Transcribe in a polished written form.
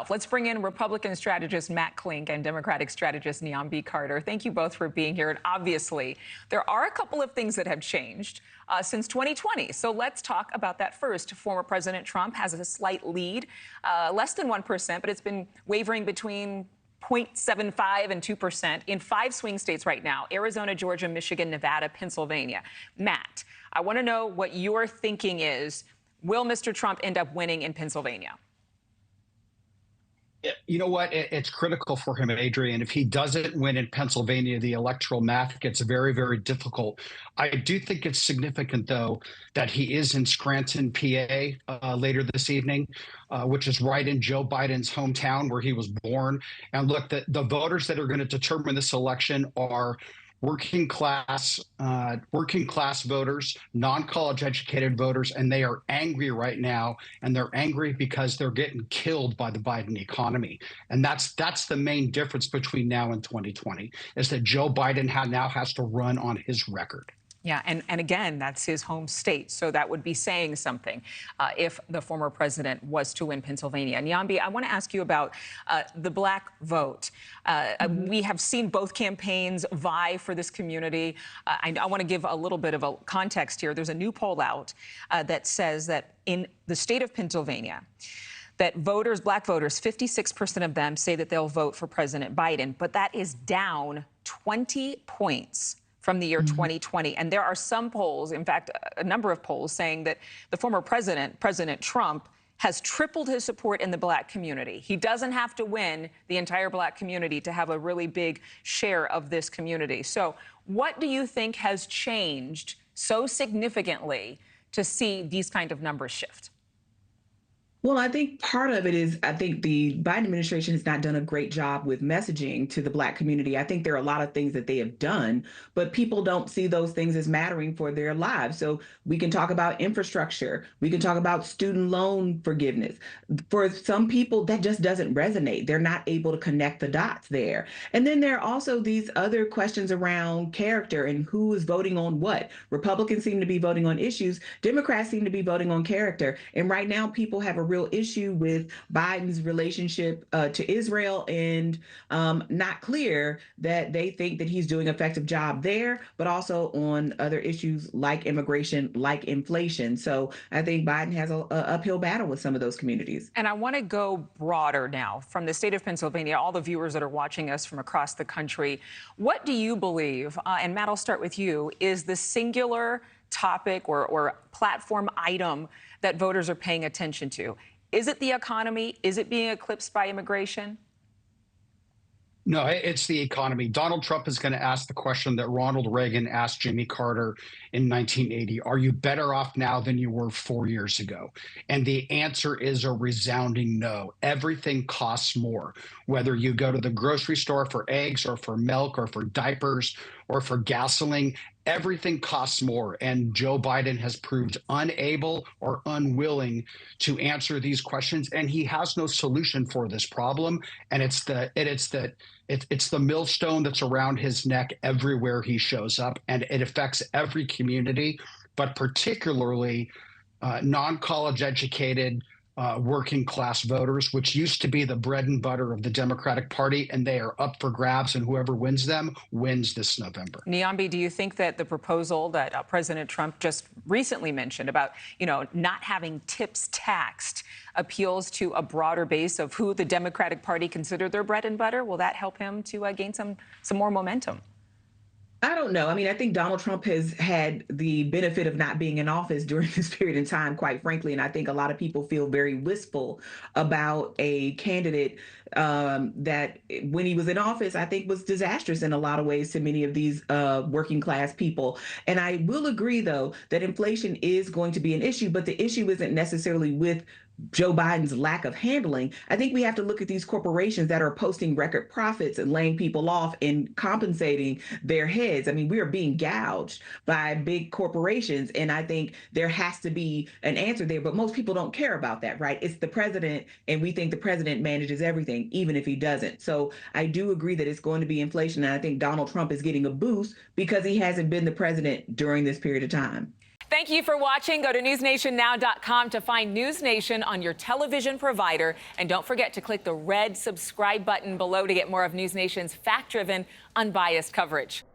fluff. Let's bring in Republican strategist Matt Klink and Democratic strategist Niambi Carter. Thank you both for being here. And obviously, there are a couple of things that have changed since 2020. So let's talk about that first. Former President Trump has a slight lead, less than 1%, but it's been wavering between 0.75 and 2% in 5 swing states right now: Arizona, Georgia, Michigan, Nevada, Pennsylvania. Matt, I want to know what your thinking is. Will Mr. Trump end up winning in Pennsylvania? You know what? It's critical for him, Adrienne. If he doesn't win in Pennsylvania, the electoral math gets very, very difficult. I do think it's significant, though, that he is in Scranton, PA, later this evening, which is right in Joe Biden's hometown where he was born. And look, the voters that are going to determine this election are working class voters, non-college educated voters, and they are angry right now. And they're angry because they're getting killed by the Biden economy. And that's the main difference between now and 2020, is that Joe Biden now has to run on his record. Yeah, and again, that's his home state, so that would be saying something if the former president was to win Pennsylvania. Niambi, I want to ask you about the black vote. We have seen both campaigns vie for this community. I want to give a little bit of a context here. There's a new poll out that says that in the state of Pennsylvania, that voters, black voters, 56% of them say that they'll vote for President Biden, but that is down 20 points from the year 2020. And there are some polls, in fact, a number of polls, saying that the former president, President Trump, has tripled his support in the black community. He doesn't have to win the entire black community to have a really big share of this community. So what do you think has changed so significantly to see these kind of numbers shift? Well, I think part of it is, I think the Biden administration has not done a great job with messaging to the Black community. I think there are a lot of things that they have done, but people don't see those things as mattering for their lives. So we can talk about infrastructure. We can talk about student loan forgiveness. For some people, that just doesn't resonate. They're not able to connect the dots there. And then there are also these other questions around character and who is voting on what. Republicans seem to be voting on issues. Democrats seem to be voting on character. And right now, people have a real issue with Biden's relationship to Israel, and not clear that they think that he's doing an effective job there, but also on other issues like immigration, like inflation. So I think Biden has an uphill battle with some of those communities. And I want to go broader now from the state of Pennsylvania, all the viewers that are watching us from across the country. What do you believe, and Matt, I'll start with you, is the singular topic or platform item that voters are paying attention to? Is it the economy? Is it being eclipsed by immigration? No, it's the economy. Donald Trump is going to ask the question that Ronald Reagan asked Jimmy Carter in 1980. Are you better off now than you were 4 years ago? And the answer is a resounding no. Everything costs more, whether you go to the grocery store for eggs or for milk or for diapers or for gasoline. Everything costs more, and Joe Biden has proved unable or unwilling to answer these questions, and he has no solution for this problem. And it's the millstone that's around his neck everywhere he shows up, and it affects every community, but particularly non-college educated working class voters, which used to be the bread and butter of the Democratic Party, and they are up for grabs, and whoever wins them wins this November. Niambi, do you think that the proposal that President Trump just recently mentioned about, not having tips taxed appeals to a broader base of who the Democratic Party consider their bread and butter? Will that help him to gain some more momentum? I don't know. I mean, I think Donald Trump has had the benefit of not being in office during this period of time, quite frankly. And I think a lot of people feel very wistful about a candidate that when he was in office, I think was disastrous in a lot of ways to many of these working class people. And I will agree, though, that inflation is going to be an issue, but the issue isn't necessarily with Joe Biden's lack of handling. I think we have to look at these corporations that are posting record profits and laying people off and compensating their heads. I mean, we are being gouged by big corporations, and I think there has to be an answer there. But most people don't care about that, right? It's the president, and we think the president manages everything, even if he doesn't. So I do agree that it's going to be inflation, and I think Donald Trump is getting a boost because he hasn't been the president during this period of time. Thank you for watching. Go to newsnationnow.com to find News Nation on your television provider. And don't forget to click the red subscribe button below to get more of News Nation's fact-driven, unbiased coverage.